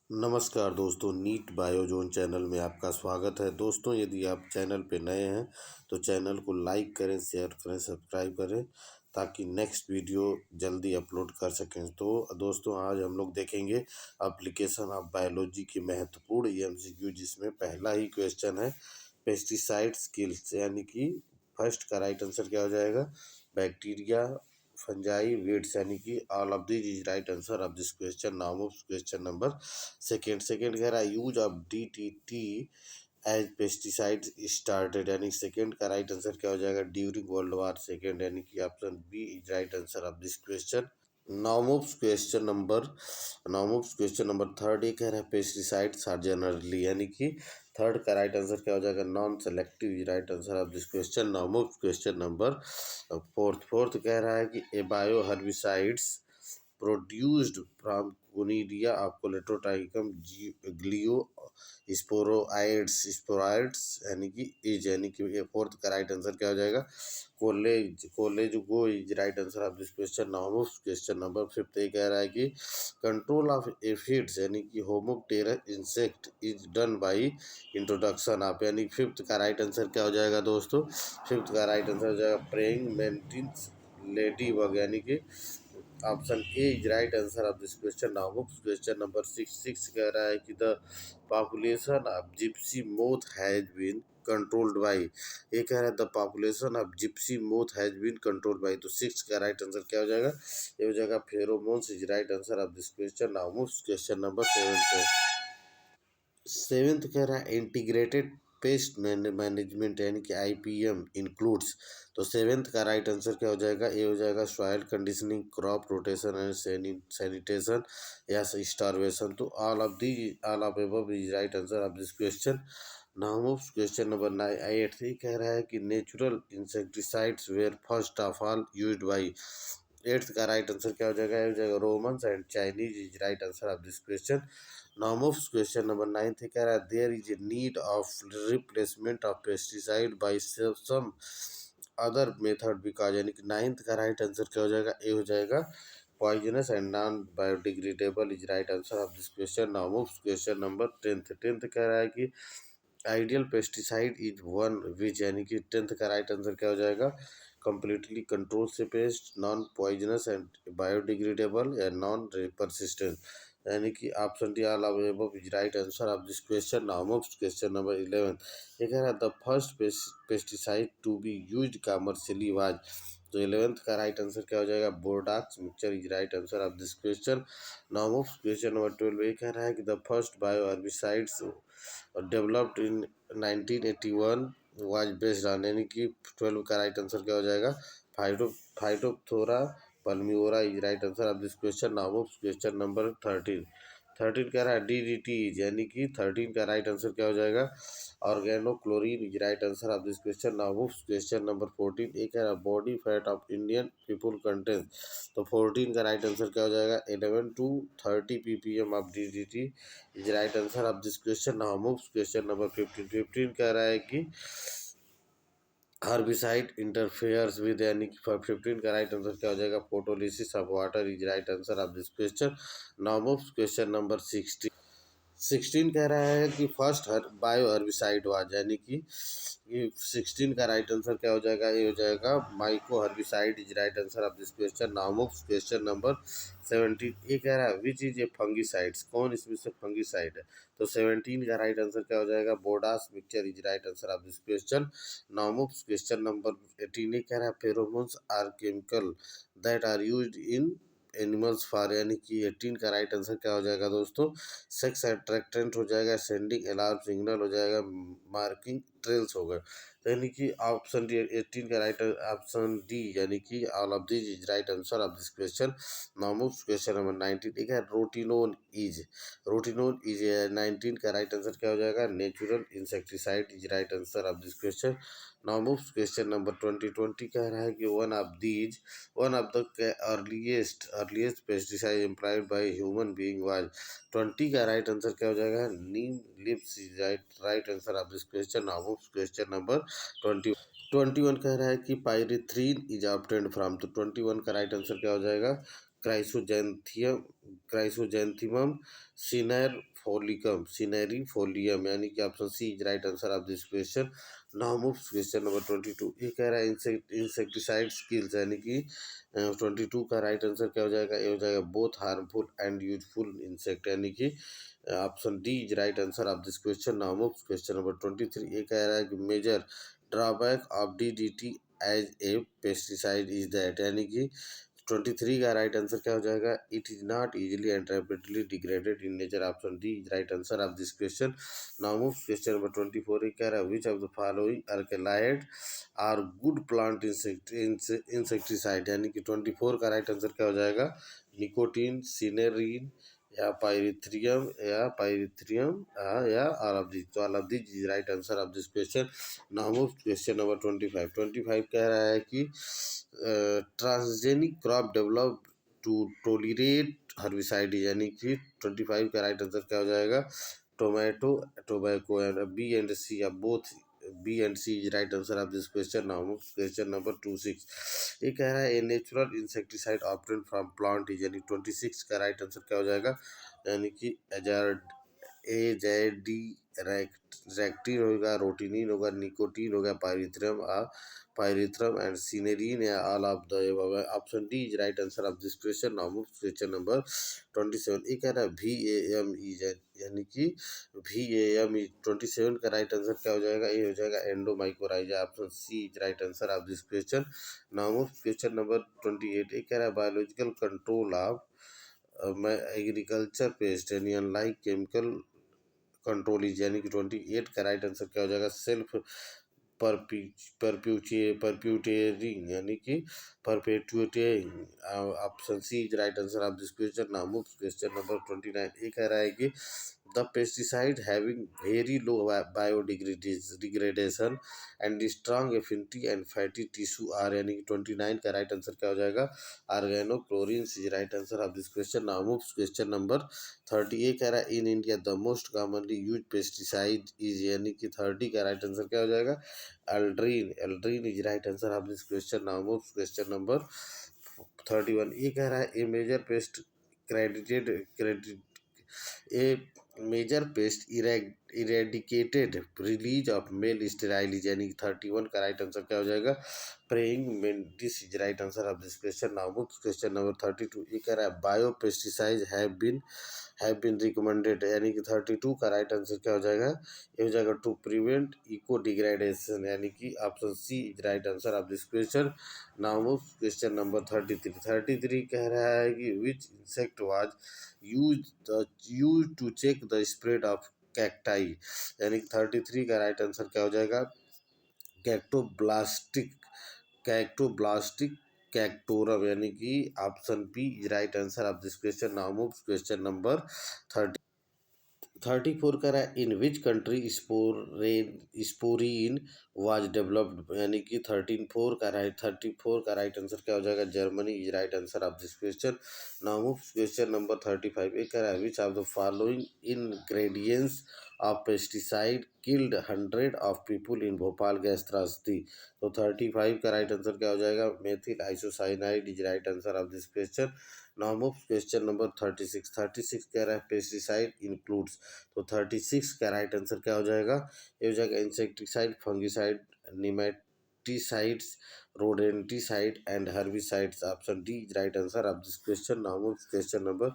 नमस्कार दोस्तों, NEET Biozone channel में आपका स्वागत है। दोस्तों, यदि आप चैनल पे नए हैं तो चैनल को लाइक करें, शेयर करें, सब्सक्राइब करें ताकि नेक्स्ट वीडियो जल्दी अपलोड कर सकें। तो दोस्तों, आज हम लोग देखेंगे एप्लीकेशन ऑफ बायोलॉजी की महत्वपूर्ण एमसीक्यू, जिसमें पहला ही क्वेश्चन है पेस्टिसाइड किल्स, यानी कि फर्स्ट का राइट आंसर क्या हो जाएगा? बैक्टीरिया, फंजाई, वीड्स, यानी कि all of this is right answer of this question. Now move question number second कह रहा है use of DDT as pesticide started, यानी सेकेंड का राइट आंसर क्या हो जाएगा? ड्यूरिंग वर्ल्ड वॉर II, यानी कि option B is right answer of this question. Now move question number third. ये कह रहा है पेस्टिसाइड्स आर जनरली, यानी कि थर्ड का राइट आंसर क्या हो जाएगा? Non selective is right answer of this question. Now move question number fourth कह रहा है कि a bio herbicides produced from gonidia of colletotrichum gloeosporioides, यानी कि ये फोर्थ का राइट आंसर क्या हो जाएगा? College go is right answer of this question. Now question number fifth. ये कह रहा है कि कंट्रोल ऑफ एफिड्स, यानी कि homopterous insect is done by introduction of, यानी फिफ्थ का राइट आंसर क्या हो जाएगा दोस्तों? फिफ्थ का राइट आंसर हो जाएगा प्रेइंग मेंटिस लेडी बग, यानी कि option A is right answer of this question. Now question number six कह रहा है कि the population of gypsy moth has been controlled by. ये कह रहा है the population of gypsy moth has been controlled by, तो सिक्स का राइट आंसर क्या हो जाएगा? ये हो जाएगा pheromones is right answer of this question. Now question number seventh कह रहा है इंटीग्रेटेड पेस्ट मैनेजमेंट, यानी कि IPM इंक्लूड्स, तो सेवेंथ का राइट आंसर क्या हो जाएगा? ये हो जाएगा soil conditioning, crop rotation and sanitation या स्टारवेशन, तो all of above is right answer of this question. Now question number 8 ही कह रहा है कि natural insecticides were first of all used by. Eighth का राइट आंसर क्या हो जाएगा? ये हो जाएगा Romans and Chinese is right answer of this question. Now question number 9 कह रहा है there is a need of replacement of pesticide by some other method because, यानी कि नाइन्थ का राइट आंसर क्या हो जाएगा? ए हो जाएगा poisonous and non biodegradable is right answer of this question. Now question number tenth कह रहा है कि ideal pesticide is one which, यानी कि टेंथ का राइट आंसर क्या हो जाएगा? कंप्लीटली कंट्रोल से paste, non poisonous and biodegradable या नॉन परसिस्टेंट, यानी कि option D all of above is right answer of this question. Now question number 11। ये कह रहा है the first pesticide to be used commercially was, तो 11th का राइट आंसर क्या हो जाएगा? Bordeaux mixture is right answer of this question. Now question number 12। ये कह रहा है कि the first bio herbicides developed in 1981 was based on, यानी कि 12 का राइट आंसर क्या हो जाएगा? Phytophthora palmivora is right answer of this question. Now question number 13 कह रहा है DDT इज, यानी कि 13 का राइट आंसर क्या हो जाएगा? Organochlorine is right answer of this question. Now question number 14। एक कह रहा है body fat of Indian people content, तो 14 का राइट आंसर क्या हो जाएगा? 11 to 30 ppm of DDT is right answer of this question. Now question number 15 कह रहा है कि हर्बिसाइड इंटरफेयर्स विद, यानी कि 15 का राइट आंसर क्या हो जाएगा? Photolysis of water is right answer of this question. Now question number 16 कह रहा है कि फर्स्ट बायो हर्बिसाइड वाज, यानी कि ये 16 का राइट आंसर क्या हो जाएगा? ये हो जाएगा mycoherbicide is right answer of this question. Now question number 17। ये कह रहा है विच इज ए फंगिसाइड्स, कौन इसमें से फंगिसाइड है? तो 17 का राइट आंसर क्या हो जाएगा? Bordeaux mixture is right answer of this question. Now question number 18। ये कह रहा है pheromones are chemical that are used in animals for, यानी कि 18 का राइट आंसर क्या हो जाएगा दोस्तों? सेक्स अट्रैक्टेंट हो जाएगा, सेंडिंग अलार्म सिग्नल हो जाएगा, मार्किंग ट्रेल्स हो गए, तो यानी कि ऑप्शन डी 18 का राइट ऑप्शन डी, यानी कि all of this is right answer of this question. Now question number 19। ठीक है, रोटिनोन इज 19 का राइट आंसर क्या हो जाएगा? Natural insecticide is right answer of this question. Now question number 20 कह रहा है कि one of the earliest pesticide employed by human being was. 20 का राइट आंसर क्या हो जाएगा? Neem leaves is right answer of this question. Now question number 21 कह रहा है कि पायरिथ्रीन इज ऑब्टेन्ड फ्रॉम, तो 21 का राइट आंसर क्या हो जाएगा? क्राइसोजेंथियम क्राइसोजेंथिमम सिनेरिफोलियम यानी कि option C is right answer of this question. Now move question number 22। ये कह रहा है इंसेक्टिसाइड किल्स यानी कि 22 का राइट आंसर क्या हो जाएगा, ये हो जाएगा both harmful and useful insect यानी कि option D is right answer of this question. Now move question number 23। ये कह रहा है कि major drawback of DDT as a pesticide is that यानी कि 23 का राइट आंसर क्या हो जाएगा, it is not easily and rapidly degraded in nature. Option D is right answer of this question. Now move question number 24। ये कह रहा है which of the following alkaloid are good plant insecticide यानी कि 24 का राइट आंसर क्या हो जाएगा, निकोटीन, सिनेरिन या पाइरिथ्रियम या ऑल ऑफ दिस। तो all of this is right answer of this question. Now move question number 25। 25 कह रहा है कि transgenic crop develop to tolerate herbicide यानी कि 25 का राइट आंसर क्या हो जाएगा, tomato, tobacco and B and C या both B and C is right answer of this question. Now question number 26। ये कह रहा है a natural insecticide obtain from plant is यानी 26 का राइट आंसर क्या हो जाएगा, यानी कि एजेडी रैक्टिन होगा, रोटिनिन होगा, निकोटीन होगा, पायरिथ्रम एंड सिनेरिन या all of the above. Option D is right answer of this question. Now move question number 27। ये कह रहा है VAM इज यानी कि VAM इज 27 का राइट आंसर क्या हो जाएगा, ये हो जाएगा endomycorrhiza. Option C is right answer of this question. Now move question number 28। ये कह रहा है biological control of agriculture pest यानी अनलाइक केमिकल कंट्रोल इज यानी कि 28 का राइट आंसर क्या हो जाएगा, सेल्फ परप्यूटेरिंग यानी कि perpetuating. Option C is right answer of this question. Now move question number 29। ये कह रहा है कि the pesticide having very low biodegradation and strong affinity and fatty tissue are यानी कि 29 का राइट आंसर क्या हो जाएगा, organochlorine is right answer of this question. Now move question number 30। ये कह रहा है in India the most commonly use pesticide is यानी कि 30 का राइट आंसर क्या हो जाएगा, aldrin is right answer of this question. Now move question number 31। ये कह रहा है a major pest credited a major pest eradicated release of male sterile यानी कि 31 का राइट आंसर क्या हो जाएगा, praying mantis is right answer of this question. Now move question number 32। ये कह रहा है bio pesticide have been recommended यानी कि 32 का राइट आंसर क्या हो जाएगा, ये हो जाएगा टू प्रिवेंट इको डिग्रेडेशन यानी कि option C is right answer of this question. Now move question number 33 कह रहा है कि which insect was use to check the spread of cacti यानी कि 33 का राइट आंसर क्या हो जाएगा, कैक्टोब्लास्टिक कैक्टोब्लास्टिक कैक्टोरम यानी कि option B is right answer of this question. Now move question number 34 का रहा in which country sporine was developed यानी कि 34 का राइट आंसर क्या हो जाएगा, Germany is right answer of this question. Now move question number 35। एक कह रहा है which of the following ingredients of pesticide killed 100 of people in Bhopal gas त्रासदी। तो 35 का राइट आंसर क्या हो जाएगा, methyl isocyanide is right answer of this question. Now move question number 36 कह रहा है पेस्टिसाइड इंक्लूड्स। तो 36 का राइट आंसर क्या हो जाएगा, ये हो जाएगा insecticide, fungicide, nematicides, rodenticide and herbicides. Option D is right answer of this question. Now move question number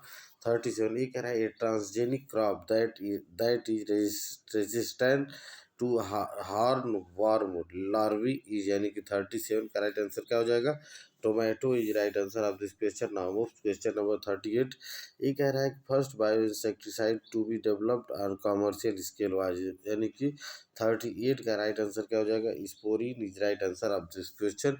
37। ये कह रहा है a transgenic crop that is resistant to horn worm larvae is यानी कि 37 का राइट आंसर क्या हो जाएगा, tomato is right answer of this question. Now move question number 38। ये कह रहा है कि first bio insecticide to be developed on commercial scale was यानी कि 38 का राइट आंसर क्या हो जाएगा, sporeine is right answer of this question.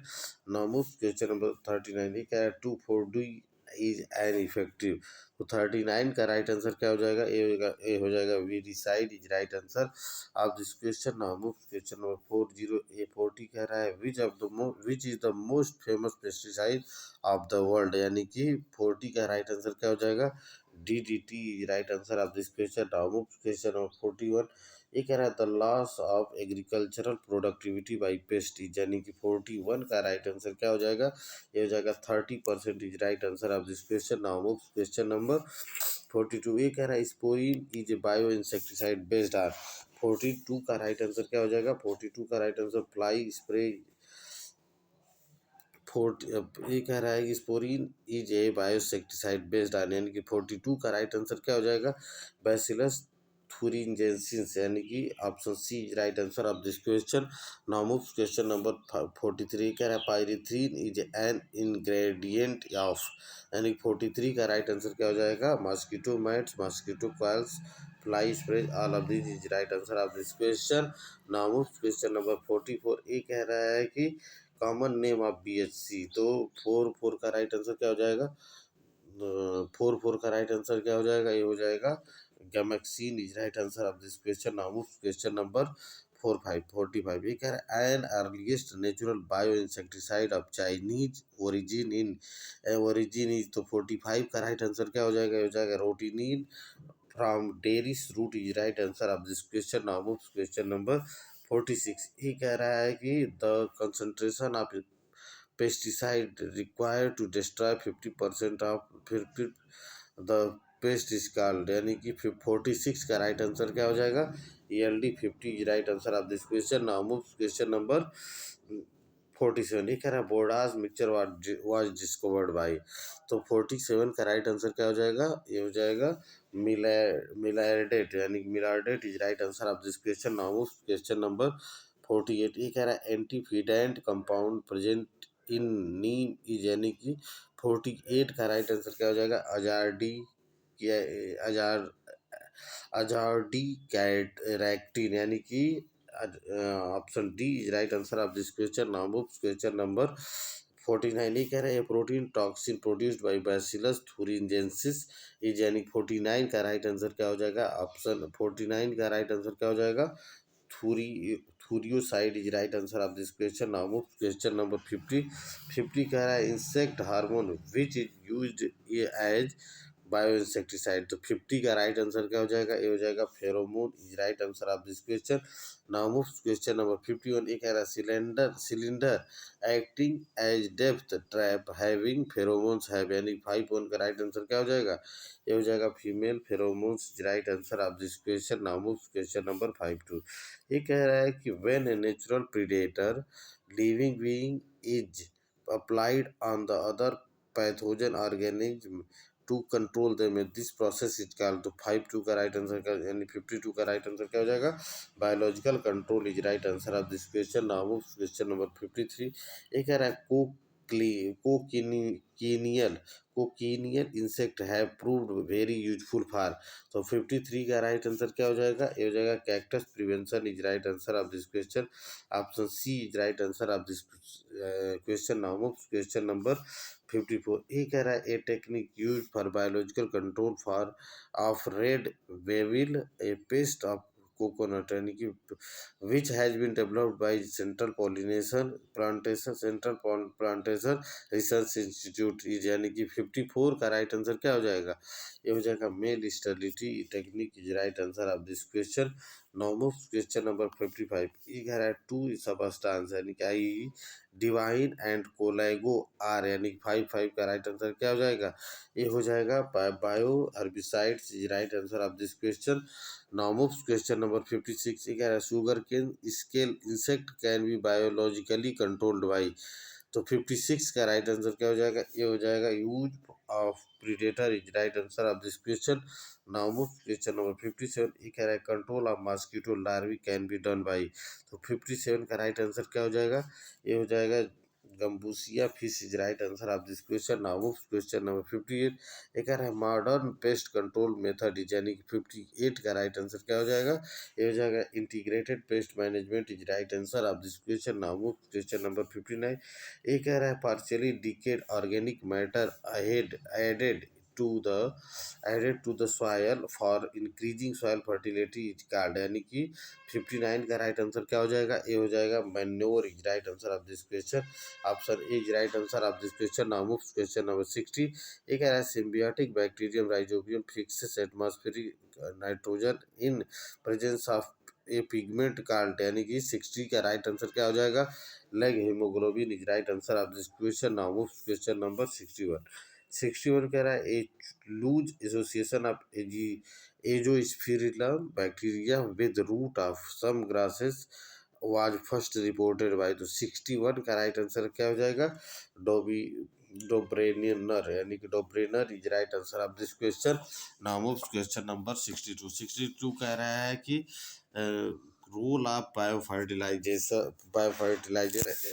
Now move question number 39। ये कह रहा है 2,4-D इज एन इफेक्टिव। तो 39 का राइट आंसर क्या हो जाएगा, ए हो जाएगा weedicide is right answer of this question. Now move question number 40 कह रहा है which is the most famous pesticide of the world यानी कि 40 का राइट आंसर क्या हो जाएगा, DDT is right answer of this question. Now move to question number 41. ये कह रहा है the loss of agricultural productivity by paste यानी कि 41 का राइट आंसर क्या हो जाएगा, ये हो जाएगा 30% is right answer of this question. Now move question number 42. ये कह रहा है sporeine is a bio insecticide based on. 42 का राइट आंसर क्या हो जाएगा, 42 का राइट आंसर फ्लाई स्प्रे. ये कह रहा है कि स्पोरिन इज ए बायोसेक्टिसाइड बेस्ड ऑन यानी कि 42 का राइट आंसर क्या हो जाएगा, बैसिलस थुरिनजेंसिस यानी कि option C is right answer of this question. Now move question number 43. कह रहा है pyrethrin is an ingredient of यानी कि 43 का राइट आंसर क्या हो जाएगा, mosquito mats, mosquito coils, fly spray. All of this is right answer of this question. Now move question number 44. ये कह रहा है कि कॉमन नेम ऑफ BHC. तो 4 का राइट आंसर क्या हो जाएगा, 4 का राइट आंसर क्या हो जाएगा, ये हो जाएगा gammexane is right answer of this question. Now move question number 45. ये कह रहा है an earliest natural bioinsecticide of Chinese origin is. तो 45 का राइट आंसर क्या हो जाएगा, ये हो जाएगा rotenone from derris root is right answer of this question. Now move question number 46. ये कह रहा है कि the concentration of pesticide required to destroy 50% of फिर the पेस्ट इज कॉल्ड यानी कि 46 का राइट आंसर क्या हो जाएगा, ELD 50 right answer of this question. Now move question number 47. ये कह रहा है बोडास मिक्सचर वाज डिस्कवर्ड बाई. तो 47 का राइट आंसर क्या हो जाएगा, ये हो जाएगा मिलार्डेट यानी कि millardet is right answer of this question. Now move question number 48. ये कह रहा है antifeedant compound present in neem is यानी कि 48 का राइट आंसर क्या हो जाएगा, अजारडी या अजार अजारडी कैट रैक्टिन यानी कि option D is right answer of this question. Now move question number 49. ये कह रहे हैं protein toxin produced by Bacillus thuringiensis is यानी 49 का राइट आंसर क्या हो जाएगा, ऑप्शन 49 का राइट आंसर क्या हो जाएगा, thuri thuricide is right answer of this question. Now move question number 50 कह रहा है insect hormone which is used as bio insecticide. तो 50 का राइट आंसर क्या हो जाएगा, ये हो जाएगा pheromone is right answer of this question. Now move question number 51. ये कह रहा है cylinder acting as depth trap having pheromones have यानी 51 का राइट आंसर क्या हो जाएगा, ये हो जाएगा female pheromones right answer of this question. Now move question number 52. ये कह रहा है कि when a natural predator living being is applied on the other pathogen organism to control them this process is called. तो 52 का right answer का यानी 52 का राइट आंसर क्या हो जाएगा, biological control is right answer of this question. Now move question number 53. ये कह रहा है cochineal cochineal insect have proved very useful for. तो 53 का राइट आंसर क्या हो जाएगा, ये हो जाएगा cactus prevention is right answer of this question. Option C is right answer of this question. Now move question number 54. ये कह रहा है a technique use for biological control for of red weevil a pest of coconut यानी कि which has been developed by Central Plantation Research Institute is यानी कि 54 का right answer क्या हो जाएगा, ये हो जाएगा male sterility technique is right answer of this question. Now move question number 55. ये कह रहा है टू सबस्टांस यानी कि आई डिवाइन एंड कोलैगो आर यानी कि 55 का राइट आंसर क्या हो जाएगा, ये हो जाएगा bioherbicides is right answer of this question. Now move question number 56. ये कह रहा है sugarcane scale insect can be biologically controlled by. तो 56 का राइट आंसर क्या हो जाएगा, ये हो जाएगा use of predator is right answer of this question. Now move question number 57. ये कह रहा है control of mosquito larvae can be done by. तो 57 का राइट आंसर क्या हो जाएगा, ये हो जाएगा gambusia fish is right answer of this question. Now move question number 58. ये कह रहा है modern pest control method is यानी कि 58 का राइट आंसर क्या हो जाएगा, ये हो जाएगा integrated pest management is right answer of this question. Now move question number 59. ये कह रहा है partially decayed organic matter ahead added to the soil for increasing soil fertility is called, यानी कि 59 का राइट आंसर क्या हो जाएगा, ए हो जाएगा manure is right answer of this question. Option A is right answer of this question. Now move question number 60। एक है symbiotic bacterium rhizobium fixes atmospheric nitrogen in presence of a pigment called, यानी कि 60 का right answer क्या हो जाएगा, leghaemoglobin is right answer of this question. Now move question number 61। 61 कह रहा है a loose association of azospirillum bacteria with root of some grasses was first reported by. तो 61 का राइट आंसर क्या हो जाएगा, डोबी डोब्रेनर, यानी कि Dobereiner is right answer of this question. Now move question number 62। 62 कह रहा है कि role of biofertilizer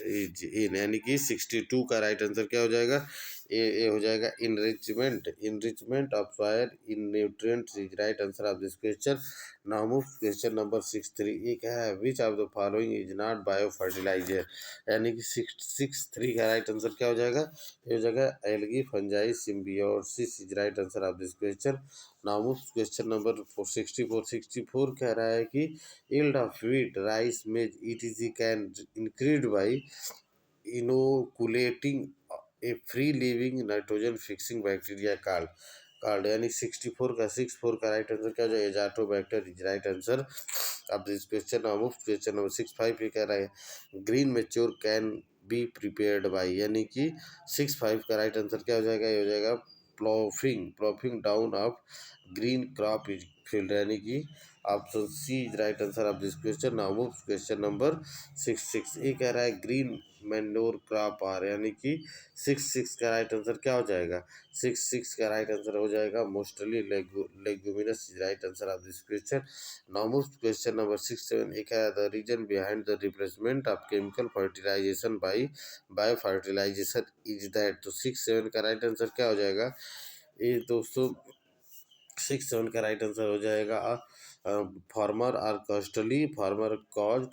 is in, यानी कि 62 का राइट आंसर क्या हो जाएगा, ए हो जाएगा enrichment of soil in nutrients is right answer of this question. Now move question number 63। एक है which of the following is not biofertilizer, यानी कि 63 का राइट आंसर क्या हो जाएगा, ये हो जाएगा algae fungi symbiosis is right answer of this question. Now move question number 64। 64 कह रहा है कि yield of wheat, rice, maize, etc. can increase by inoculating a free living nitrogen fixing bacteria called, यानी 64 का राइट आंसर क्या हो जाएगा, एजाटोबैक्टर is right answer अब this question. Now move question number 65 ये कह रहा है green mature can be prepared by, यानी कि 65 का राइट आंसर क्या हो जाएगा, ये हो जाएगा ploughing down of green crop is field, यानी कि option C is right answer of this question. Now move question number 66। ये कह रहा है ग्रीन मैन्योर क्रॉप आर, यानी कि 66 का राइट आंसर क्या हो जाएगा, 66 का राइट आंसर हो जाएगा mostly leguminous is right answer of this question. Now move question number 67। एक है the reason behind the replacement of chemical fertilization by biofertilization is that. तो 67 का राइट आंसर क्या हो जाएगा, ये दोस्तों 67 का राइट आंसर हो जाएगा farmer are costly, farmer cause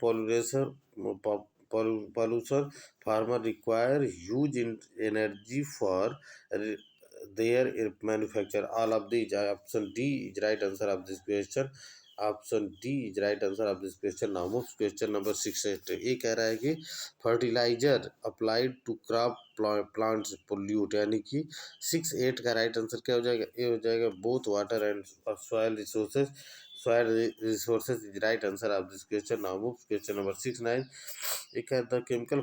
pollution, farmer require huge energy for their manufacture. All of these, option D is right answer of this question. Option D is right answer of this question. Now move question number 68। ये कह रहा है कि fertilizer applied to crop plants pollute, यानी कि 68 का right answer क्या हो जाएगा, ये हो जाएगा both water and soil resources is right answer of this question. Now move question number 69। एक है the chemical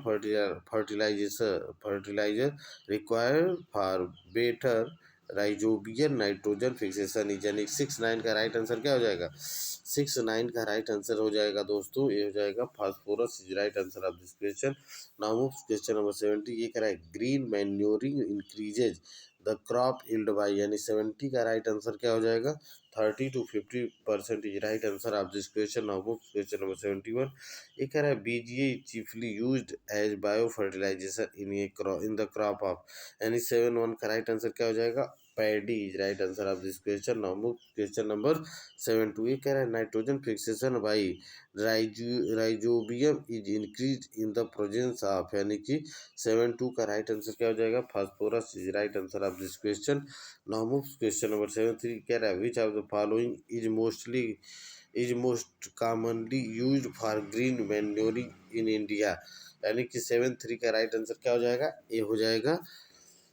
fertilizer required for better rhizobium nitrogen fixation is, यानी 69 का राइट आंसर क्या हो जाएगा, 69 का राइट आंसर हो जाएगा दोस्तों, ये हो जाएगा phosphorus is right answer of this question. Now move question number 70। ये कह रहा है green manuring increases the crop yield by, यानी 70 का राइट आंसर क्या हो जाएगा, 30 to 50% is right answer of this question. Now move question number 71। ये कह रहा है BGA chiefly used as biofertilization in the crop of, यानी 71 का राइट आंसर क्या हो जाएगा, paddy is right answer of this question. Now move question number 72। ये कह रहा है nitrogen fixation by rhizobium is increase in the presence of, यानी कि 72 का राइट आंसर क्या हो जाएगा, phosphorus is right answer of this question. Now move question number 73 कह रहा है which of the following is most commonly used for green manuring in India, यानी कि 73 का राइट आंसर क्या हो जाएगा, ये हो जाएगा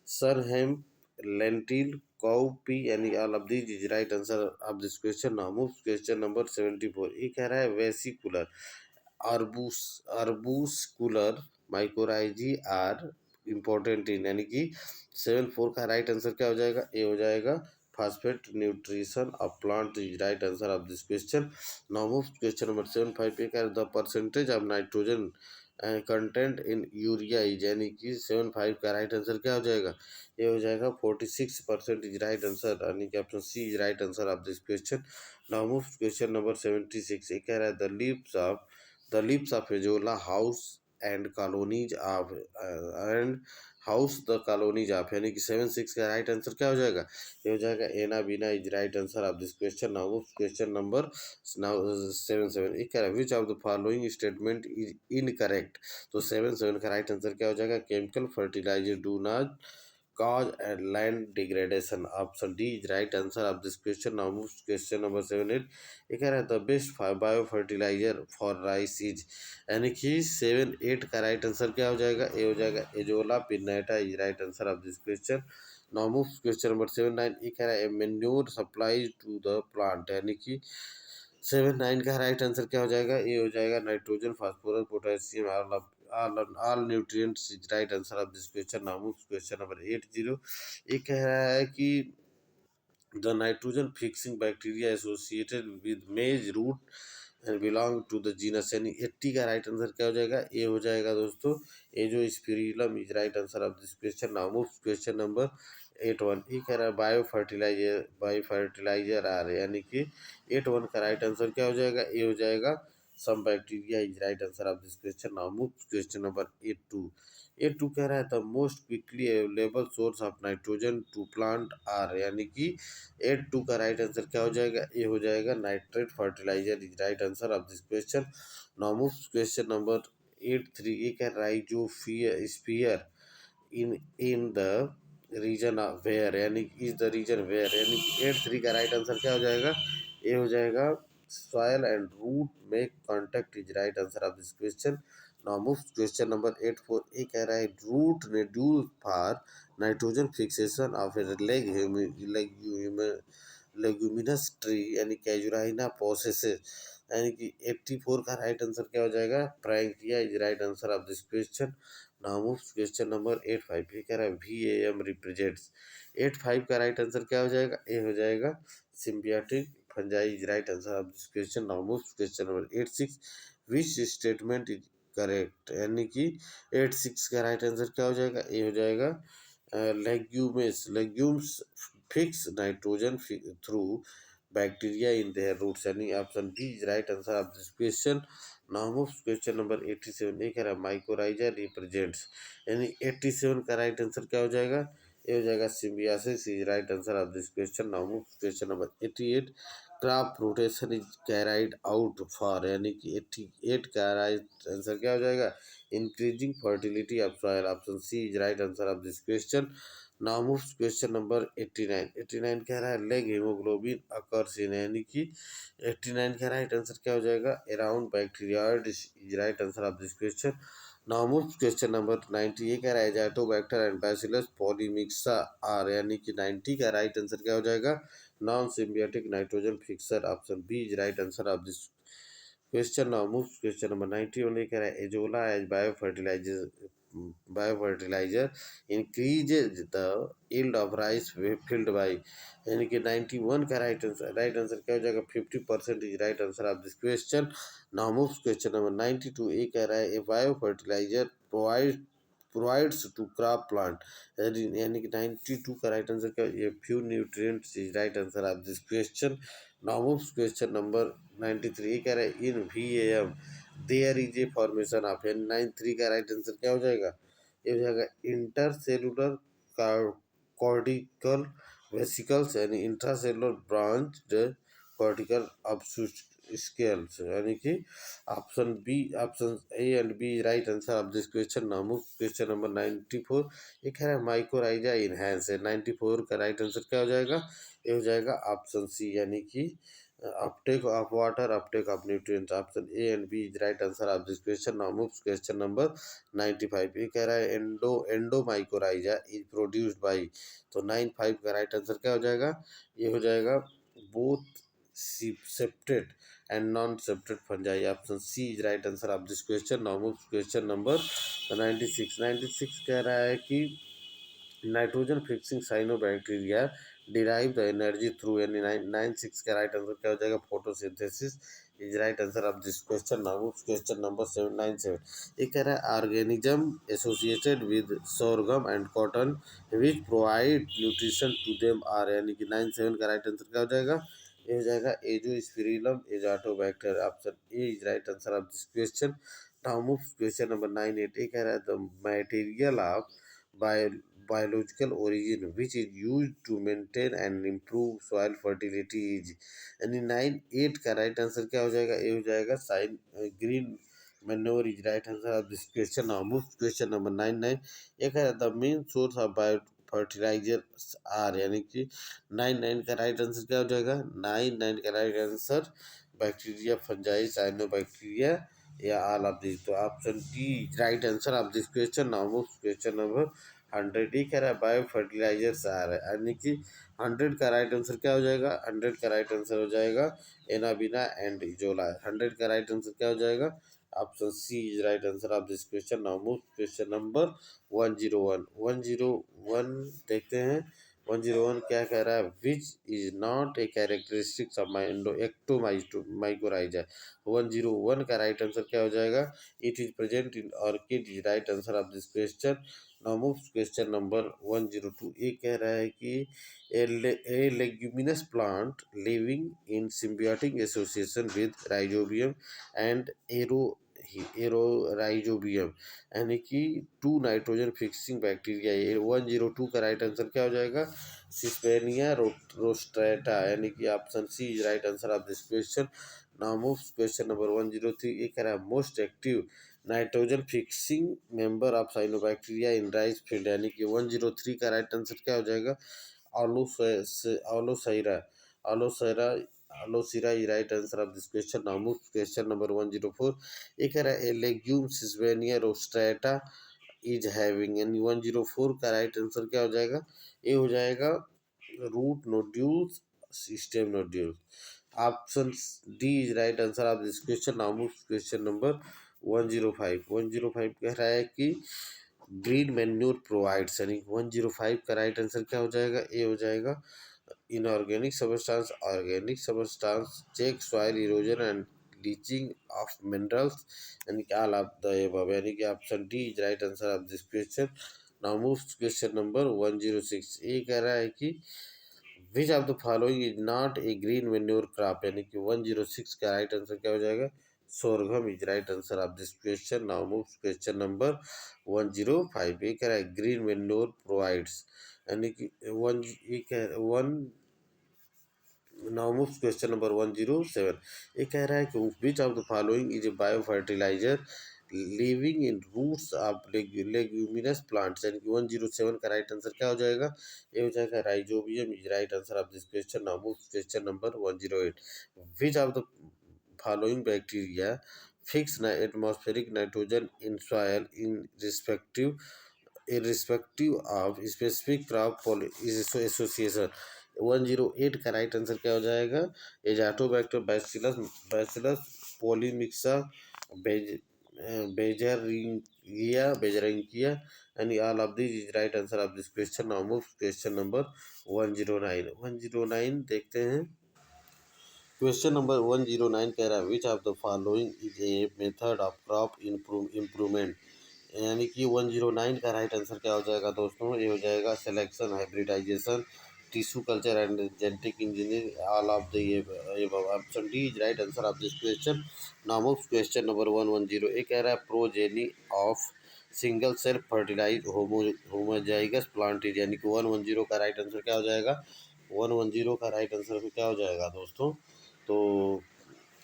सरहेम lentil cowpea, यानी all of these is right answer of this question. Now move question number 74। ये कह रहा है वेसिकुलर अर्बूस्कुलर माइकोराइजी आर इम्पोर्टेंट इन, यानी कि 74 का राइट आंसर क्या हो जाएगा, ये हो जाएगा phosphate nutrition of plant is right answer of this question. Now move question number 75 पे कह the percentage of nitrogen content in urea is, यानी कि 75 का राइट आंसर क्या हो जाएगा, ये हो जाएगा 46% इज राइट आंसर, यानी कि option C is right answer of this question. Now move question number 76। ये कह रहा है the leaves of azolla house and colonies of and house the colonies of, यानी कि 76 का राइट आंसर क्या हो जाएगा, ये हो जाएगा anabaena is right answer of this question. Now question number 77। एक which of the following statement is incorrect. तो 77 का राइट आंसर क्या हो जाएगा, chemical fertilizer do not cause and land degradation. Option D is right answer of this question. Now move to question number 7 8. ये कह रहा है the best biofertilizer for rice is, यानी कि 7 8 का राइट आंसर क्या हो जाएगा? ए हो जाएगा azolla pinnata is right answer of this question. Now move question number 7 9. ये कह रहा है manure supply to the plant, यानी कि 7 9 का राइट आंसर क्या हो जाएगा? ए हो जाएगा nitrogen phosphorus potassium all nutrients is right answer of this question. Now move question number 8 0. ये कह रहा है कि the nitrogen fixing bacteria associated with maize root and belong to the genus, यानी 80 का राइट आंसर क्या हो जाएगा? ए हो जाएगा दोस्तों azo spirillum is right answer of this question. Now move question number 8 1. ये कह रहा है बायो फर्टिलाइजर आ रहे, यानी कि 8 1 का राइट आंसर क्या हो जाएगा? ए हो जाएगा some bacteria is right answer of this question. Now move question number 8 2. 8 2 कह रहा है the most quickly available source of nitrogen to plant are, यानी कि 8 2 का राइट आंसर क्या हो जाएगा? ए हो जाएगा nitrate fertilizer is right answer of this question. Now move question number 8 3. ये कह rhizosphere sphere in the region where, यानी इज द रीजन वेयर, यानी 8 3 का राइट आंसर क्या हो जाएगा? ए हो जाएगा soil and root make contact is right answer of this question. Now move question number 8 4. ये कह रहा है root reduce for nitrogen fixation of a leguminous tree, यानी कैजुराइना पोसेसेस, यानी कि 84 का राइट आंसर क्या हो जाएगा? Frankia is right answer of this question. Now move question number 8 5. ये कह रहा है VAM रिप्रेजेंट्स, 8 5 का राइट आंसर क्या हो जाएगा? ए हो जाएगा symbiotic fungi is right answer of this question. Now move question number 8 6. Which statement is correct, यानी कि 8 6 का राइट आंसर क्या हो जाएगा? ए हो जाएगा legumes fix nitrogen through bacteria in their roots, यानी option B is right answer of this question. Now move question number 87. ये कह रहा है माइकोराइजा रिप्रेजेंट्स, यानी 87 का राइट आंसर क्या हो जाएगा? ये हो जाएगा symbiosis is right answer of this question. Now move question number 88. Crop rotation is carried out for, यानी कि 88 का राइट आंसर क्या हो जाएगा? Increasing fertility of soil, option C is right answer of this question. Now move question number 89. 89 कह रहा है leg haemoglobin occurs in, यानी कि 89 का राइट आंसर क्या हो जाएगा? Around bacteroid is right answer of this question. Now move question number 90. ये कह रहा है azotobacter and Bacillus polymyxa are, यानी कि 90 का राइट आंसर क्या हो जाएगा? Non symbiotic nitrogen fixer, option B is right answer of this question. Now move question number 91. ये कह रहा है azolla as biofertilizer increases the yield of rice field by, यानी कि 91 का राइट आंसर क्या हो जाएगा? 50% is right answer of this question. Now move question number 92. ये कह रहा है a bio fertiliser provides to crop plant, यानी कि 92 का राइट आंसर क्या? ये few nutrients is right answer of this question. Now move question number 93. ये कह रहा है in VAM there is a formation of, यानी 93 का राइट आंसर क्या हो जाएगा? ये हो जाएगा इंटरसेलुलर कॉर्टिकल वेसिकल्स, यानी इंट्रासेलुलर ब्रांच्ड कॉर्टिकल स्केल्स, यानी कि option A and B right answer of this question. Now question number 94. ये कह रहा है माइक्रोराइजा इनहेंस है, 94 का राइट आंसर क्या हो जाएगा? ये हो जाएगा ऑप्शन सी, यानी कि uptake of water, uptake of nutrients, option A and B is right answer of this question. Now move question number 95. ये कह रहा है एंडोमाइकोराइजा इज प्रोड्यूस्ड बाई, तो 95 का राइट आंसर क्या हो जाएगा? ये हो जाएगा both septate and non septate fungi, option C is right answer of this question. Now move question number 96 कह रहा है कि nitrogen fixing cyanobacteria derive the energy through, यानी 96 का राइट आंसर क्या हो जाएगा? Photosynthesis is right answer of this question. Now question number 797. ये कह रहा है organism associated with sorghum and cotton which provide nutrition to them are, यानी कि 97 का राइट आंसर क्या हो जाएगा? ये हो जाएगा azospirillum azotobacter, option A is right answer of this question. Now move question number 98. ये कह रहा है the material of biological origin which is used to maintain and improve soil fertility is, यानी 98 का राइट आंसर क्या हो जाएगा? ये हो जाएगा sign green manure is right answer of this question. Now move question number 99. एक है the main source of fertilizers are, यानी कि 9 का राइट आंसर क्या हो जाएगा? 9 का right answer bacteria, fungi, cyanobacteria या ऑल ऑफ दिस। तो option D right answer of this question. Now move question number 100। ये कह रहा है बायो फर्टिलाइजर्स आ रहा है, यानी कि 100 का राइट आंसर क्या हो जाएगा? 100 का राइट आंसर हो जाएगा एनाबिना एंड इजोला। 100 का राइट आंसर क्या हो जाएगा? Option C is right answer of this question. Now move question number 101। 101 देखते हैं। 101 क्या कह रहा है? Which is not a characteristics of ectomycorrhiza. 101 का राइट आंसर क्या हो जाएगा? It is present in orchid is right answer of this question. Now move question number 102। ये कह रहा है कि a leguminous plant living in symbiotic association with rhizobium and एरोराइजोबियम, यानी कि 2 नाइट्रोजन फिक्सिंग बैक्टीरिया। 102 का राइट आंसर क्या हो जाएगा? सिस्पेनिया रोस्ट्रेटा, यानी कि option C is right answer of this question. Now move question number 103। ये कह रहा है most active nitrogen fixing member of cyanobacteria in rice field, यानी कि 103 का राइट आंसर क्या हो जाएगा? Aulosira aulosira aulosira is right answer of this question. Now move question number 104। ये कह रहा है legume sesbania rostrata is having, यानी 104 का राइट आंसर क्या हो जाएगा? ये हो जाएगा root nodules, system nodule. Option D is right answer of this question. Now move question number 105। 105 कह रहा है कि ग्रीन मैन्योर प्रोवाइड्स, यानी 105 का राइट आंसर क्या हो जाएगा? ये हो जाएगा inorganic substance, organic substance, check soil erosion and leaching of minerals, यानी कि ऑल ऑफ द अबव, यानी कि option D is right answer of this question. Now move question number 106। ये कह रहा है कि which of the following is not a green manure crop, यानी कि 106 का राइट आंसर क्या हो जाएगा? Sorghum is right answer of this question. Now move question number 105। ये कह रहा है ग्रीन मैन्योर प्रोवाइड्स, यानी कि one now move question number 107। ये कह रहा है कि which of the following is a bio fertilizer living in roots of leguminous plants, यानी कि 107 का राइट आंसर क्या हो जाएगा? ये हो जाएगा rhizobium is right answer of this question. Now move question number 108। Which of the following bacteria fix atmospheric nitrogen in soil irrespective of specific crop association। 108 का राइट आंसर क्या हो जाएगा? एजाटोबैक्टर बैसिलस बैसिलस पोलीमिक्सा बेजरिंगिया, यानी all of this is right answer of this question. Now move question number 109। 109 देखते हैं। Question number 109 कह रहा है which of the following is A method of crop improvement, यानी कि 109 का राइट आंसर क्या हो जाएगा दोस्तों? ये हो जाएगा selection, hybridization, tissue culture and genetic engineering, all of the option D is right answer of this question. Now move question number 110। ये कह रहा है progeny of single cell fertilize homozygous plant, यानी कि 110 का राइट आंसर क्या हो जाएगा? 110 का राइट आंसर क्या हो जाएगा दोस्तों? तो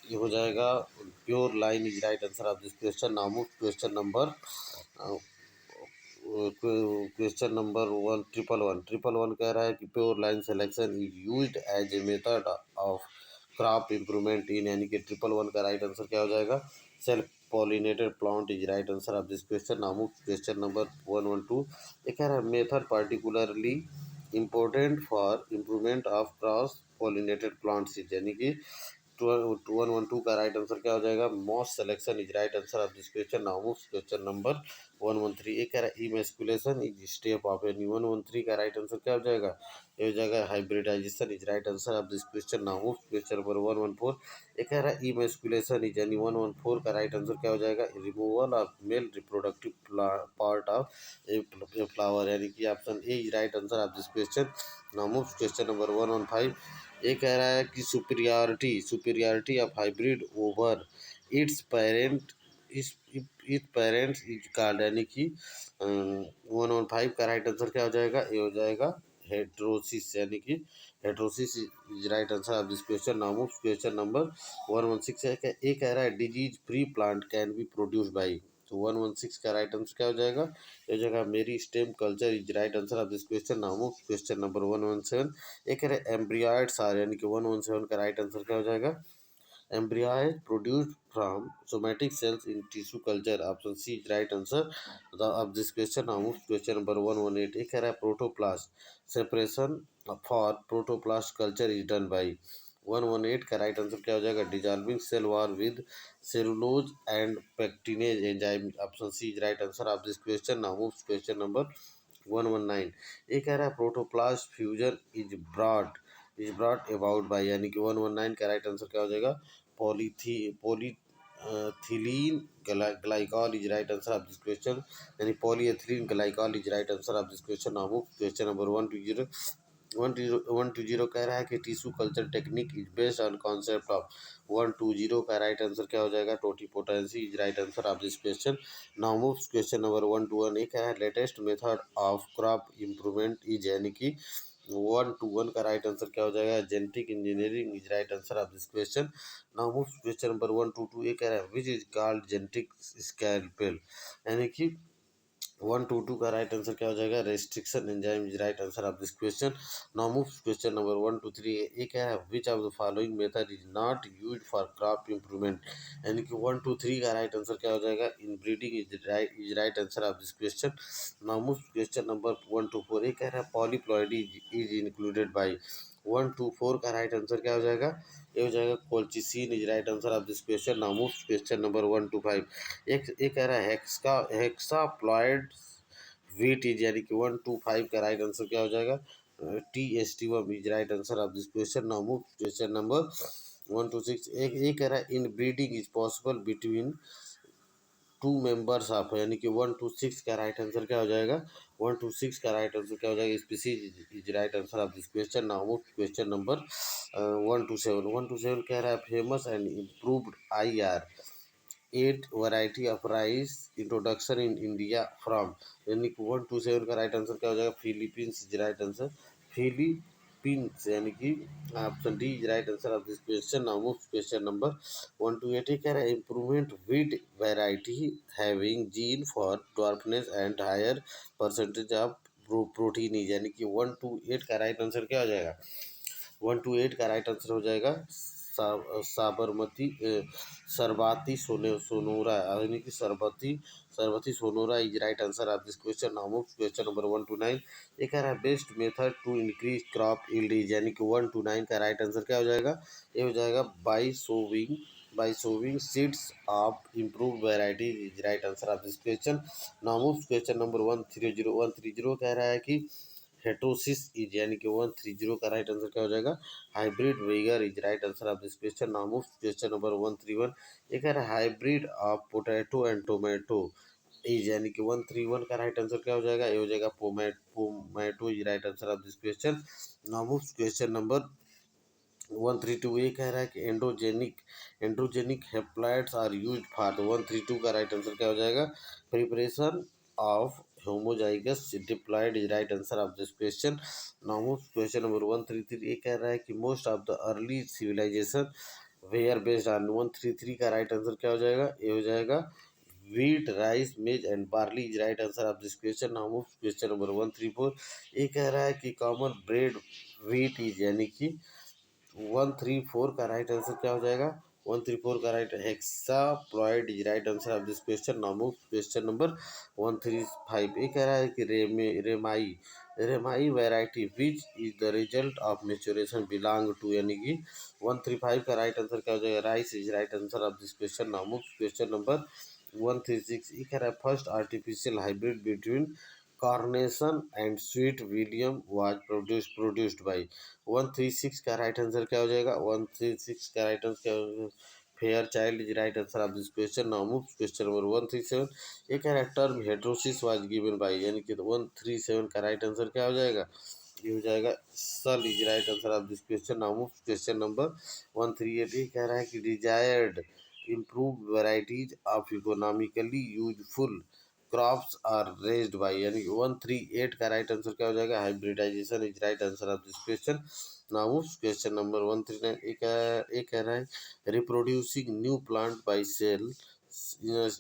ये हो जाएगा pure line is right answer of this question. Now move question number question number 111 कह रहा है कि pure line selection is used as a method of crop improvement in, यानी कि 111 का राइट आंसर क्या हो जाएगा? Self pollinated plant is right answer of this question. Now move question number 112। ये कह रहा है method particularly important for improvement of cross pollinated plants, यानी कि 112 का राइट आंसर क्या हो जाएगा? Most selection is right answer of this question. Now move question number 113। ये कह रहा है इमेस्कुलेशन इज स्टेप ऑफ, यानी 113 का राइट आंसर क्या हो जाएगा? ये हो जाएगा hybridization is right answer of this question. Now move question number 114। ये कह रहा है इमेस्कुलेशन इज, यानी 114 का राइट आंसर क्या हो जाएगा? Removal of male reproductive part of a flower, यानी कि option A is right answer of this question. Now move question number 115। ये कह रहा है कि superiority of hybrid over it's parent इस पेरेंट्स इज कॉल्ड, यानी कि 115 का राइट आंसर क्या हो जाएगा? ये हो जाएगा हेट्रोसिस, यानी कि heterosis is right answer of this question. Now move question number 116 है। ये कह रहा है disease free plant can be produce by, तो 116 का राइट आंसर क्या हो जाएगा, ये हो जाएगा मेरी stem culture is right answer of this question. Now move question number 117। एक है एम्ब्रियॉइड्स आर, यानी कि 117 का राइट आंसर क्या हो जाएगा, embryo produced from somatic cells in tissue culture. Option C is right answer of this question. Now move to question number 118. एक कह रहा है protoplast separation for protoplast culture is done by. 118 का right answer क्या हो जाएगा, dissolving cell wall with cellulose and pectinase enzyme. Option C is right answer of this question. Now move question number 119। ये कह रहा है protoplast fusion is brought about by, यानी कि 119 का राइट आंसर क्या हो जाएगा, polyethylene glycol is right answer of this question, यानी polyethylene glycol is right answer of this question। now move question number 120। 120 कह रहा है कि tissue culture technique is based on concept of. 120 का राइट आंसर क्या हो जाएगा, totipotency is right answer of this question. Now move question number 121। एक है latest method of crop improvement is, यानी कि 121 का राइट आंसर क्या हो जाएगा, genetic engineering is right answer of this question. Now move question number 122। ये कह रहा है which is called genetic scalpel, यानी कि 122 का राइट आंसर क्या हो जाएगा, restriction enzyme is right answer of this question. Now move question number 123। ये क्या है, which of the following method is not used for crop improvement, यानी कि 123 का राइट आंसर क्या हो जाएगा, इन breeding is right answer of this question. Now move question number 124। ये कह रहा है पॉलीप्लॉइडी इज इंक्लूडेड बाई। 124 का राइट आंसर क्या हो जाएगा, ये हो जाएगा colchicine is right answer of this question. Now move question number 125। एक कह रहा है हेक्साप्लॉइड वीट इज, यानी कि 125 का राइट आंसर क्या हो जाएगा, TST1 is right answer of this question. Now move question number 126। एक कह रहा है इन breeding is possible between two members of, यानी कि 126 का राइट आंसर क्या हो जाएगा, 126 का राइट आंसर क्या हो जाएगा, species is right answer of this question. Now move question number 127 कह रहा है famous and improved IR 8 variety of rice introduction in India from, यानी कि 127 का राइट आंसर क्या हो जाएगा, Philippines is right answer, Philippines, यानी कि option D is right answer of this question. Now move question number 128। कह रहा है improvement wheat variety having gene for dwarfness and higher percentage of protein is, यानी कि 128 का राइट आंसर क्या हो जाएगा, 128 का राइट आंसर हो जाएगा साबरमती सरबाती सोनोरा, यानी कि Sharbati Sonora is right answer of this question. Now move question number 129। ये कह रहा है best method to increase crop yield, यानी कि 129 का राइट आंसर क्या हो जाएगा, ये हो जाएगा by sowing seeds of improve variety is right answer of this question. Now move question number 130 कह रहा है कि हेटोसिस इज, यानी कि 130 का राइट आंसर क्या हो जाएगा, hybrid vigour is right answer of this question. Now move question number 131। ये कह रहा है hybrid of potato and tomato is, यानी कि 131 का राइट आंसर क्या हो जाएगा, ये हो जाएगा pomato is right answer of this question. Now move question number 132। ये कह रहा है कि androgenic haploids are used for, तो 132 का राइट आंसर क्या हो जाएगा, preparation of homozygous diploid is right answer of this question. Now question number 133। ये कह रहा है कि most of the early civilization were based on, 133 का राइट आंसर क्या हो जाएगा, ये हो जाएगा व्हीट राइस मेज and barley is right answer of this question. Now question number 134। ये कह रहा है कि कॉमन ब्रेड व्हीट इज, यानी कि 134 का राइट आंसर क्या हो जाएगा, 134 का right hexaploid is right answer of this question. Now question number 135। ये कह रहा है कि reimei variety which is the result of mutation belong to, यानी कि 135 का राइट आंसर क्या हो जाएगा, rice is right answer of this question. Now question number 136। ये कह रहा है first artificial hybrid between carnation and sweet William was produced by, 136 का राइट आंसर क्या हो जाएगा, 136 का राइट आंसर क्या हो, fair child is right answer of this question. Now move question number 137। ये कह रहा है टर्म हेड्रोसिस वाज गिवन बाई, यानी कि 137 का राइट आंसर क्या हो जाएगा, ये हो जाएगा सल is right answer of this question. Now move question number 138। ये कह रहा है कि desired improve varieties of economically useful crops are raised by, यानी कि 138 का राइट आंसर क्या हो जाएगा, hybridization is right answer of this question. Now question number 139। एक कह रहा है reproducing new plant by cell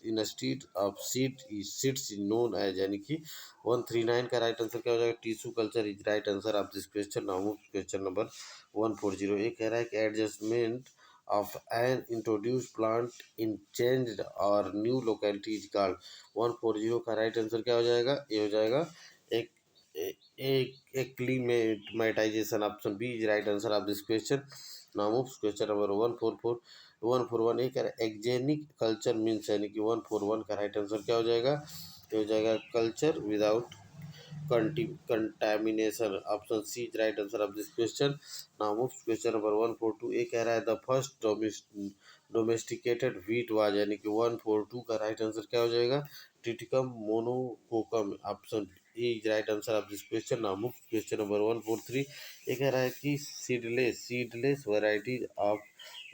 in state of seat seats known as, यानी कि 139 का राइट आंसर क्या हो जाएगा, tissue culture is right answer of this question. Now move question number 140। ये कह रहा है कि adjustment of an introduced plant in changed or new locality is called। 140 का राइट आंसर क्या हो जाएगा, ये हो जाएगा एक एक acclimatisation. Option B is right answer of this question. Now move question number 141 एक एक्जेनिक कल्चर मीन्स, यानी कि 141 का राइट आंसर क्या हो जाएगा, ये हो जाएगा culture without contamination। Option C is right answer of this question. Now move question number 142। ये कह रहा है the first domesticated wheat was, यानी कि 142 का राइट आंसर क्या हो जाएगा, triticum monococcum. Option A is right answer of this question. Now move question number 143। ये कह रहा है कि seedless varieties of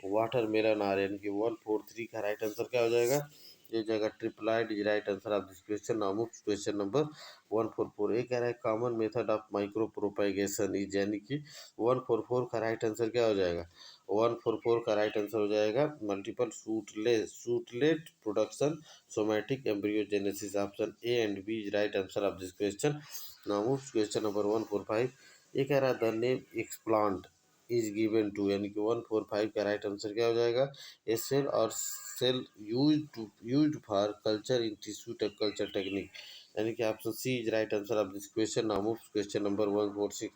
watermelon are, यानी कि 143 का राइट आंसर क्या हो जाएगा, ये जगह triploid is right answer of this question. Now move question number 144। ये कह रहा है common method of micro propagation is, यानी कि 144 का राइट आंसर क्या हो जाएगा, 144 का राइट आंसर हो जाएगा multiple shootlet production somatic embryogenesis. Option A and B is right answer of this question. Now move question number 145। ये कह रहा है the name explant is given to, यानी कि 145 का राइट आंसर क्या हो जाएगा, ए सेल और cell used for culture in tissue culture technique, यानी कि option C is right answer of this question. Now move question number 146।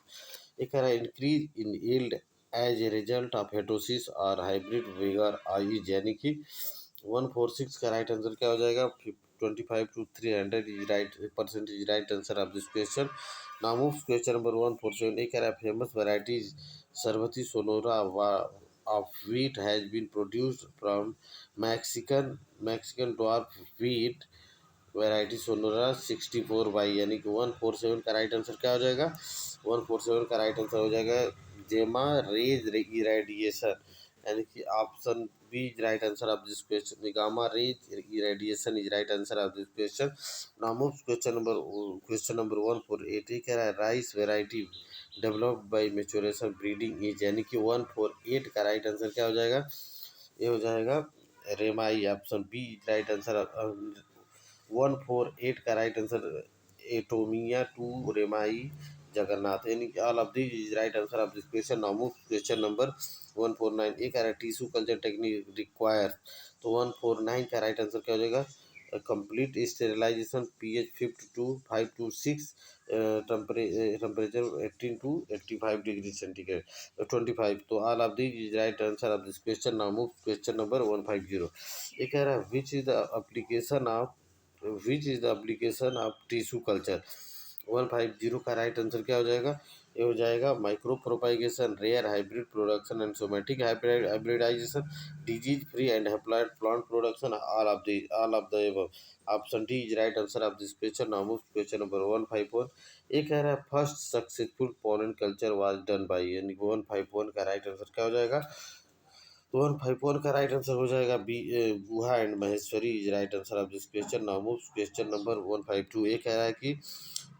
एक है increase in yield as a result of heterosis और hybrid वेगर आई, यानी कि 146 का right answer क्या हो जाएगा, 25 to 300 is right percent is right answer of this question. Now move question number 147। एक है famous varieties Sharbati Sonora of wheat has been produced from Mexican dwarf wheat variety Sonora 64 by, यानी कि 147 का right answer क्या हो जाएगा, 147 का right answer हो जाएगा जेमा रेज इरेडिएशन, यानी कि option B is right answer of this question. Gamma rays irradiation is right answer of this question. Now move question number 148। कह रहा है rice variety developed by mutation breeding is, यानी कि 148 का राइट आंसर क्या हो जाएगा, ये हो जाएगा Reimei. Option B right answer. 148 का right answer Atomita two Reimei Jagannath, यानी कि all of this is right answer of this question. Now move question number 149। एक है टिश्यू कल्चर टेक्निक रिक्वायर, तो 149 का राइट आंसर क्या हो जाएगा, complete sterilization pH 5 to 6 temperature 18 to 85 degree centigrade 25, तो all of this is right answer of this question. Now move question number 150। ये कह रहा है which is the application of tissue culture. 150 का राइट आंसर क्या हो जाएगा, ये हो जाएगा micro propagation, rare hybrid production and somatic hybridization, disease free and haploid plant production, all of the above. Option D is right answer of this question. Now move question number 151। ये कह रहा है first successful pollen culture was done by, यानी 151 का right answer क्या हो जाएगा, तो 151 का राइट आंसर हो जाएगा B Guha and Maheshwari is right answer of this question. Now move question number 152। ये कह रहा है कि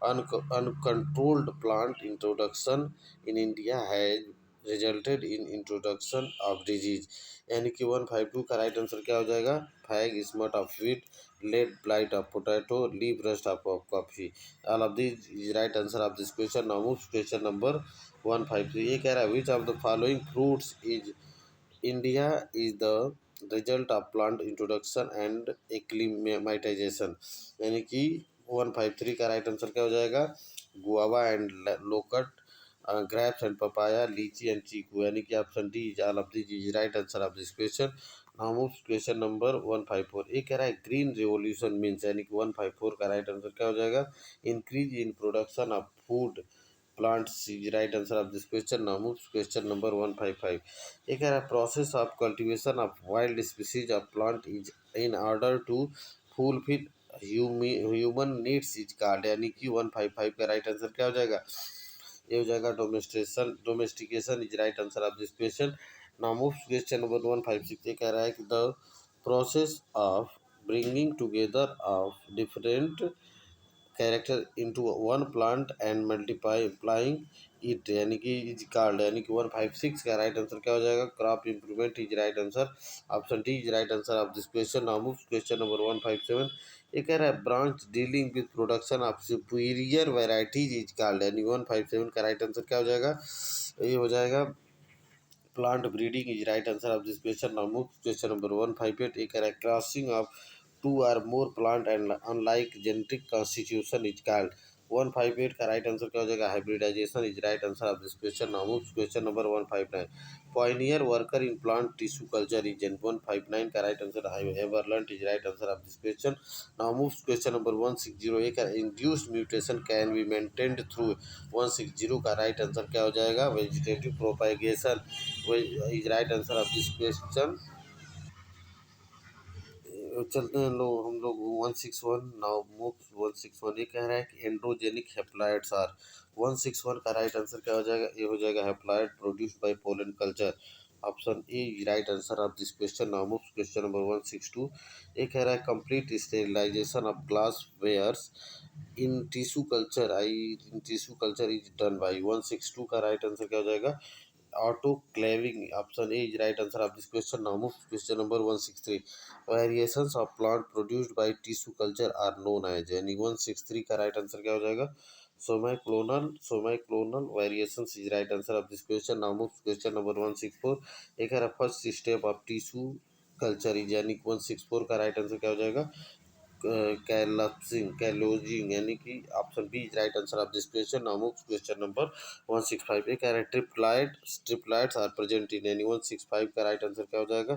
uncontrolled plant introduction in India has resulted in introduction of disease, यानी कि 152 का राइट आंसर क्या हो जाएगा, flag smut of wheat, late blight of potato, leaf rust of coffee, all of this is right answer of this question. Now move question number 153। ये कह रहा है which of the following fruits is India is the result of plant introduction and acclimatization, यानी कि 153 का right answer क्या हो जाएगा, guava and loquat, grapes and papaya, lychee and chikoo, यानी कि option D is all of this is right answer of this question. Now move question number 154। ये कह रहा है ग्रीन रिवोल्यूशन मीन्स, यानी कि 154 का राइट आंसर क्या हो जाएगा, increase in production of food plants is right answer of this question. Now moves question number 155। एक है process of cultivation of wild species of plant is in order to fulfill human needs is called, यानी कि 155 का right answer क्या हो जाएगा, ये हो जाएगा domestication is right answer of this question. Now move question number 156। ये कह रहा है कि the process of bringing together of different character into one plant and multiplying it यानी कि इज कॉल्ड यानी कि 156 का राइट आंसर क्या हो जाएगा, crop improvement is right answer, option D is right answer of this question. Now move question number 157। ये कह रहा है branch dealing with production of superior varieties is called, यानी 157 का राइट आंसर क्या हो जाएगा, ये हो जाएगा plant breeding is right answer of this question. Now move question number 158। ये कह रहा है crossing of two or more plant and unlike genetic constitution is called, 158 का राइट आंसर क्या हो जाएगा, hybridization is right answer of this question. Now move question number 159। pioneer worker in plant tissue culture is in 159 का right answer, I have ever learnt is right answer of this question. Now moves question number 160। एक induced mutation can be maintained through 160 का right answer क्या हो जाएगा, vegetative propagation is right answer of this question. चलते हैं हम लोग 161। Now move 161। ये कह रहा है कि एंड्रोजेनिक हेप्लॉइड्स आर, 161 का राइट आंसर क्या हो जाएगा, ये हो जाएगा haploid produced by pollen culture, option A right answer of this question. Now move question number 162। ये कह रहा है complete sterilization of glass wares in tissue culture I in tissue culture is done by, 162 का right answer क्या हो जाएगा, autoclaving, option A is right answer of this question. Now move question number 163। variations of plant produced by tissue culture are known as, यानी 163 का right answer क्या हो जाएगा, somaclonal variations is right answer of this question. Now move question number 164। एक है first step of tissue culture is, यानी 164 का right answer क्या हो जाएगा, कैलोजिंग यानी कि option B is right answer of this question. Now move question number 165। एक है ट्रिप्लाइट्स आर प्रेजेंट इन, यानी 165 का राइट आंसर क्या हो जाएगा,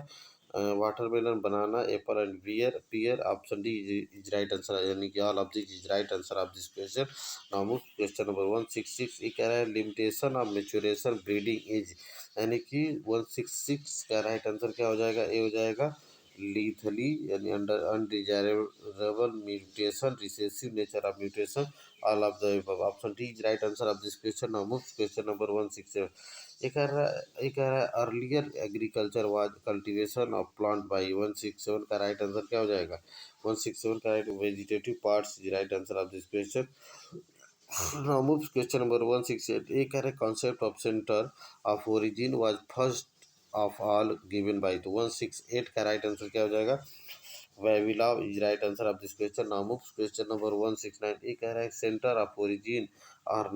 watermelon banana apple and bear pear, option D is right answer, यानी कि all of this is right answer of this question. Now move question number 166। ये कह रहा है limitation of mutation breeding is, यानी कि 166 का राइट आंसर क्या हो जाएगा, ये हो जाएगा लीथली, यानी under undesirable mutation, recessive nature of mutation, all of the above, option D is right answer of this question. Now move question number 167। ये कह रहा है earlier agriculture was cultivation of plant by, 167 का राइट आंसर क्या हो जाएगा, 167 का right vegetative parts is right answer of this question. Now move question number 168। ये कह रहे concept of centre of origin was first of all given by, तो 168 का राइट आंसर क्या हो जाएगा, Vavilov is right answer of this question. Now move question number 169। ये कह रहा है सेंटर ऑफ ओरिजिन और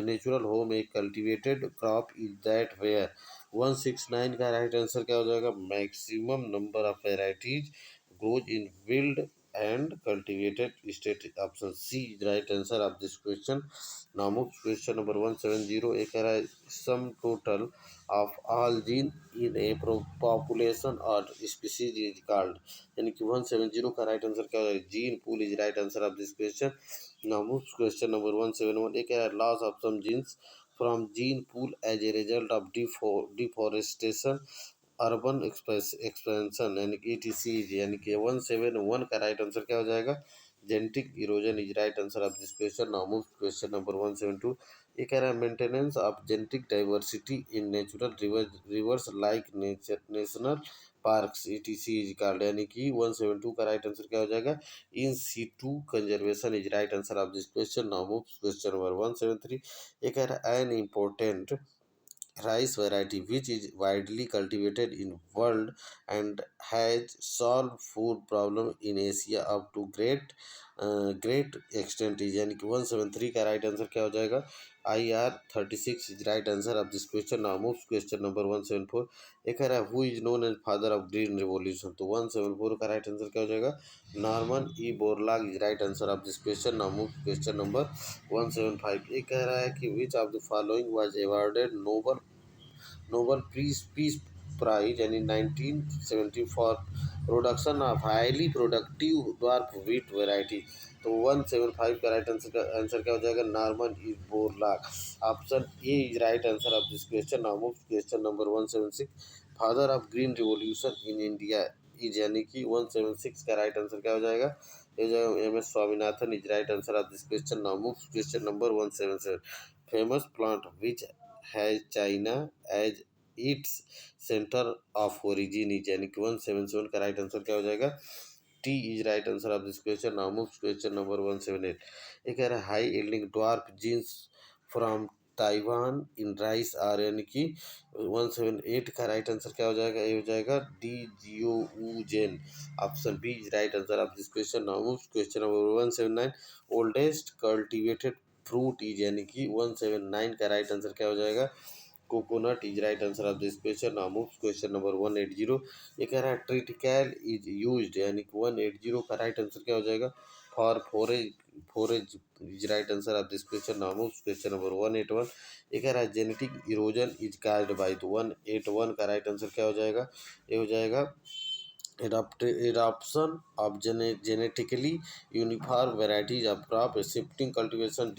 natural home a cultivated crop is that where, 169 का राइट आंसर क्या हो जाएगा, maximum number of varieties grows in wild and cultivated state, option C is right answer of this question. Now move question number 170। एक कह रहा है sum total of all gene in a population or species is called, यानी कि 170 का right answer क्या है, gene pool is right answer of this question. Now move question number 171। एक है loss of some genes from gene pool as a result of deforestation urban expansion, यानी कि ETC, यानी कि 171 का राइट आंसर क्या हो जाएगा, genetic erosion is right answer of this question. Now move question number 172। ये कह रहा है maintenance of genetic diversity in natural reserves like national parks ETC is called, यानी कि 172 का राइट आंसर क्या हो जाएगा, in situ conservation is right answer of this question. Now move question number 173। ये कह रहा है an important rice variety which is widely cultivated in world and has solved food problem in Asia up to great extent is, यानी कि 173 का right answer क्या हो जाएगा, IR36 is right answer of this question. Now move question number 174। एक कह रहा है who is known as father of green revolution, तो 174 का राइट आंसर क्या हो जाएगा, Norman E Borlaug is right answer of this question. Now move question number 175। ये कह रहा है कि which of the following was awarded Nobel peace prize, यानी 1970 for production of highly productive dwarf wheat variety, तो 175 का राइट आंसर क्या हो जाएगा, Norman E Borlaug, option A is right answer of this question. Now move question number 176। Father of green revolution in India is, यानी कि 176 का right answer क्या हो जाएगा, ये जो MS Swaminathan is right answer of this question. Now move question number 177। Famous plant which has China as its centre of origin is, यानी कि 177 का राइट आंसर क्या हो जाएगा, tea is right answer of this question. Now move question number 178। ये कह रहा है high yielding dwarf genes from Taiwan in rice are, यानी कि 178 का राइट आंसर क्या हो जाएगा? ये हो जाएगा डी जियोजेन। Option B is right answer of this question. Now move question number 179। Oldest cultivated fruit is, यानी कि 179 का राइट आंसर क्या हो जाएगा? Coconut is right answer of this question. Now move question number 180। ये कह रहा है ट्रिटिकल इज यूज्ड, यानी कि 180 का राइट आंसर क्या हो जाएगा? For forage, forage is right answer of this question. Now move question number 181। ये कह रहा है genetic erosion is caused by, तो 181 का राइट आंसर क्या हो जाएगा? ये हो जाएगा adoption of genetically uniform varieties of crop, shifting cultivation,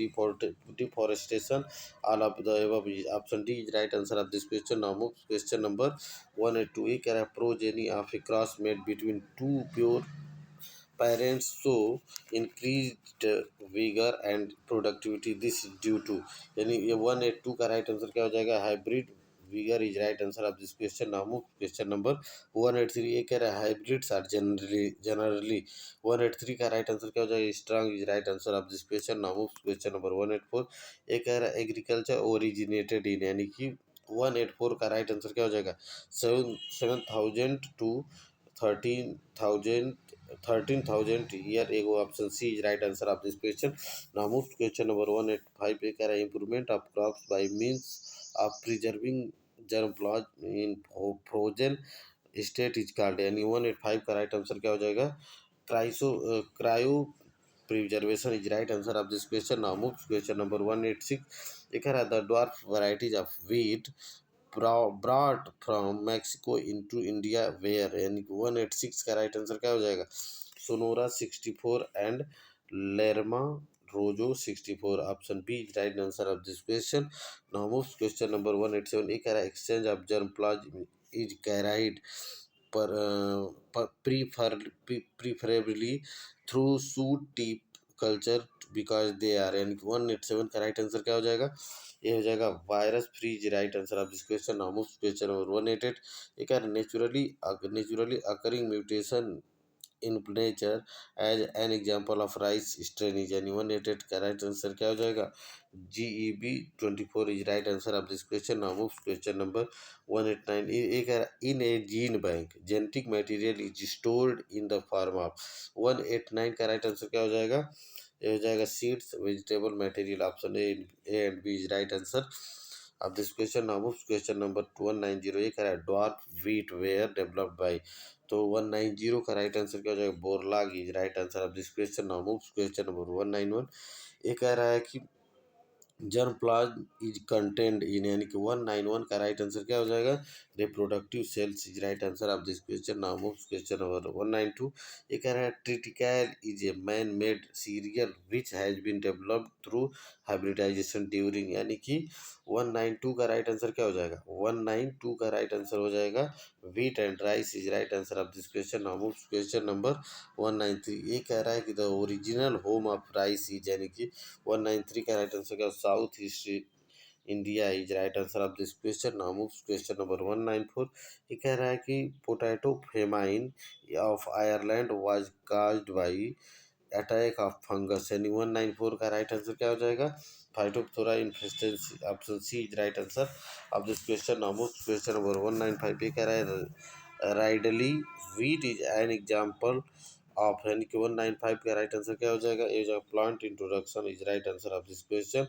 deforestation. All of the above is option D is right answer of this question. Now move question number 182. एक कह रहा है progeny of a cross made between two pure parents so increased vigor and productivity. This is due to, यानी ये 182 का right answer क्या हो जाएगा? Hybrid vigour is right answer of this question. Now move question number 183। ये कह रहा है हाइब्रिड्स आर जनरली 183 का राइट आंसर क्या हो जाएगा? Strong is right answer of this question. Now move question number 184। ये कह रहा है एग्रीकल्चर ओरिजिनेटेड इन, यानी कि 184 का राइट आंसर क्या हो जाएगा? 7,000 to 13,000, 13,000 year. Ago option C is right answer of this question. Now move question number 185 पे कह रहा है improvement of crops by means of preserving germplasm in frozen state is called, यानी 185 का right answer क्या हो जाएगा? Cryopreservation is right answer of this question. Now move question number 186। ये कह रहा है the dwarf varieties of wheat brought from Mexico into India where, यानी कि 186 का राइट आंसर क्या हो जाएगा? Sonora 64 and Lerma Rojo 64। Option B is right answer of this question. Now move question number 187। एक कह रहा है exchange of germplasm is carried पर preferably through shoot tip culture because they are, यानी कि 187 का राइट आंसर क्या हो जाएगा? ये हो जाएगा virus free is right answer of this question. Now move question number 188। एक naturally occurring mutation in nature as an example of rice strain is, यानी 188 का राइट आंसर क्या हो जाएगा? GEB 24 is right answer of this question. Now move question number 189। एक in a gene bank genetic material is stored in the form of, 189 का right answer क्या हो जाएगा? ये हो जाएगा seeds vegetable material. Option A and B is right answer of this question. Now move question number 190। ये कह रहा है dwarf wheat were developed by, तो 190 का राइट आंसर क्या हो जाएगा? Borlaug is right answer of this question. Now move question number 191। ये कह रहा है कि germplasm is content in, यानी कि 191 का राइट आंसर क्या हो जाएगा? Reproductive cells is right answer of this question. Now move question number 192। ये कह रहा है triticale is a man made cereal which has been developed through hybridisation during, यानी कि 192 का राइट आंसर क्या हो जाएगा? 192 का राइट आंसर हो जाएगा wheat and rice is right answer of this question. Now move question number 193। ये कह रहा है कि the original home of rice is, यानी कि 193 का राइट आंसर क्या? South east India is right answer of this question. Now move question number 194। ये कह रहा है कि potato famine of Ireland was caused by attack of fungus, यानी 194 का राइट आंसर क्या हो जाएगा? Phytophthora infestans. Option C is right answer of this question. Now move question number 195। ये कह रहा है Ridley wheat is an example of, यानी कि 195 का राइट आंसर क्या हो जाएगा? ये जो plant introduction is right answer of this question.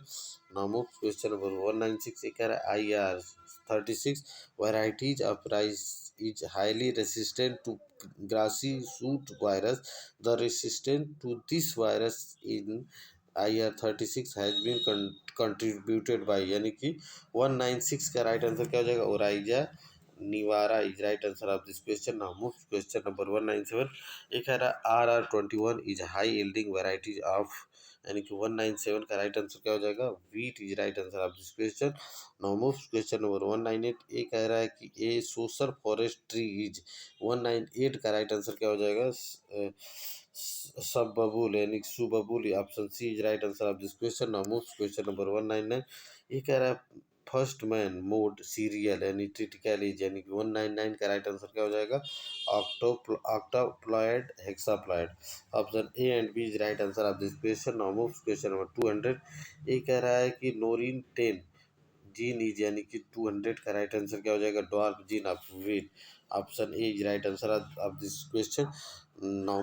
Now move question number 196। ये कह रहा है IR36 varieties of rice is highly resistant to grassy shoot virus. The resistance to this virus in IR36 has been contributed by, यानी कि 196 का right answer क्या हो जाएगा? ओराइजा निवारा is right answer of this question. Now move question number 197। एक है RR21 is high yielding varieties of, यानी कि 197 का राइट आंसर क्या हो जाएगा? Wheat is right answer of this question. Now move question number 198। ये कह रहा है कि ए सोशल फॉरेस्ट ट्री इज, 198 का राइट आंसर क्या हो जाएगा? सब बबूल, यानी कि subabul. Option C is right answer of this question. Now move question number 199। ये कह रहा है फर्स्ट मैन मोड सीरियल यानी क्रिटिकल एज यानी कि 199 का राइट आंसर क्या हो जाएगा? Octaploid hexaploid. Option A and B is right answer of this question. Now move question number 200। ये कह रहा है कि नोरिन 10 जीन इज यानी कि 200 का राइट आंसर क्या हो जाएगा? Dwarf gene of wheat. Option A is right answer of this question. Now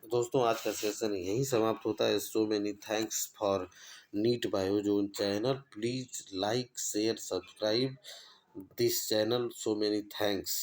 दोस्तों आज का सेशन यहीं समाप्त होता है। So many thanks for NEET Biozone channel. Please like share subscribe this channel. So many thanks.